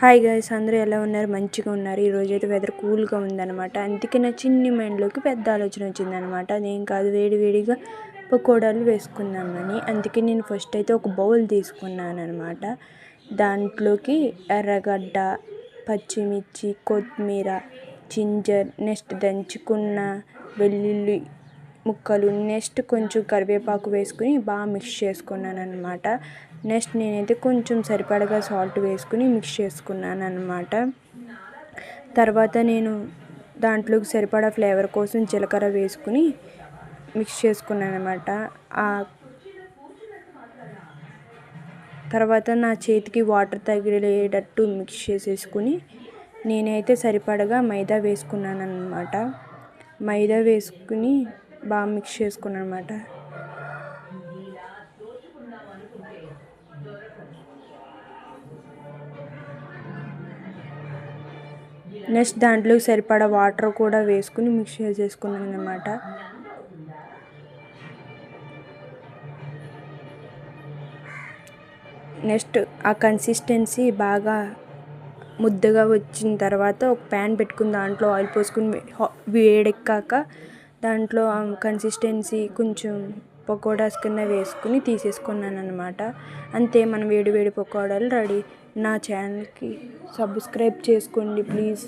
Hi guys, అందరూ ఎలా ఉన్నారు? మంచిగా ఉన్నారు. ఈరోజైతే వెదర్ కూల్గా ఉందన్నమాట. అందుకే నా చిన్ని మైండ్లోకి పెద్ద ఆలోచన వచ్చిందనమాట. అదేం కాదు, వేడివేడిగా పకోడాలు వేసుకుందామని. అందుకే నేను ఫస్ట్ అయితే ఒక బౌల్ తీసుకున్నాను అనమాట. దాంట్లోకి ఎర్రగడ్డ, పచ్చిమిర్చి, కొత్తిమీర, జింజర్, నెక్స్ట్ దంచుకున్న వెల్లుల్లి ముక్కలు, నెక్స్ట్ కొంచెం కరివేపాకు వేసుకుని బాగా మిక్స్ చేసుకున్నాను అనమాట. నెక్స్ట్ నేనైతే కొంచెం సరిపడగా సాల్ట్ వేసుకుని మిక్స్ చేసుకున్నాను అనమాట. తర్వాత నేను దాంట్లోకి సరిపడా ఫ్లేవర్ కోసం జీలకర్ర వేసుకుని మిక్స్ చేసుకున్నాను అనమాట. తర్వాత నా చేతికి వాటర్ తగిలేటట్టు మిక్స్ చేసేసుకుని నేనైతే సరిపడగా మైదా వేసుకున్నాను అనమాట. మైదా వేసుకుని బాగా మిక్స్ చేసుకున్నాను అనమాట. నెక్స్ట్ దాంట్లోకి సరిపడా వాటర్ కూడా వేసుకుని మిక్స్ చేసేసుకున్నాను అనమాట. నెక్స్ట్ ఆ కన్సిస్టెన్సీ బాగా ముద్దగా వచ్చిన తర్వాత ఒక ప్యాన్ పెట్టుకుని దాంట్లో ఆయిల్ పోసుకుని వేడెక్కాక దాంట్లో కన్సిస్టెన్సీ కొంచెం పకోడాస్ కింద వేసుకుని తీసేసుకున్నాను అనమాట. అంతే, మన వేడి వేడి పకోడాలు రెడీ. నా ఛానల్కి సబ్స్క్రైబ్ చేసుకోండి ప్లీజ్.